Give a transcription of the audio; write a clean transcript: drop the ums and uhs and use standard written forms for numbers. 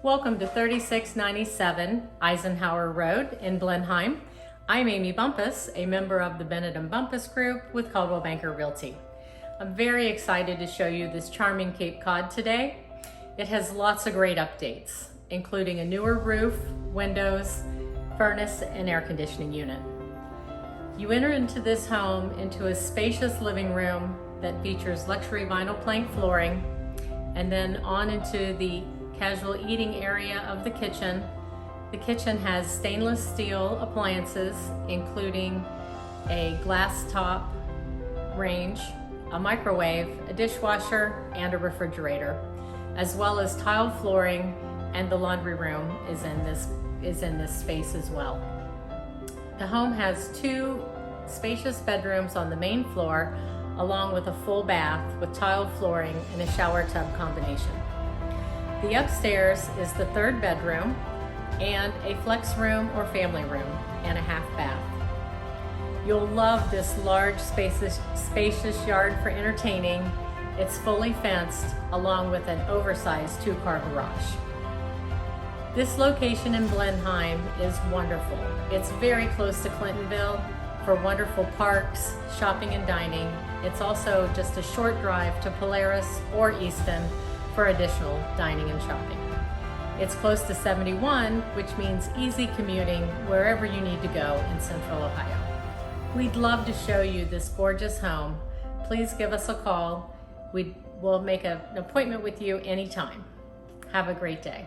Welcome to 3697 Eisenhower Road in Blenheim. I'm Amy Bumpus, a member of the Benadum Bumpus group with Coldwell Banker Realty. I'm very excited to show you this charming Cape Cod today. It has lots of great updates, including a newer roof, windows, furnace, and air conditioning unit. You enter into this home into a spacious living room that features luxury vinyl plank flooring, and then on into the casual eating area of the kitchen. The kitchen has stainless steel appliances, including a glass top range, a microwave, a dishwasher, and a refrigerator, as well as tile flooring, and the laundry room is in this space as well. The home has two spacious bedrooms on the main floor, along with a full bath with tile flooring and a shower tub combination. The upstairs is the third bedroom and a flex room or family room and a half bath. You'll love this large, spacious yard for entertaining. It's fully fenced along with an oversized 2-car garage. This location in Blenheim is wonderful. It's very close to Clintonville for wonderful parks, shopping and dining. It's also just a short drive to Polaris or Easton for additional dining and shopping. It's close to 71, which means easy commuting wherever you need to go in Central Ohio. We'd love to show you this gorgeous home. Please give us a call. We'll make an appointment with you anytime. Have a great day.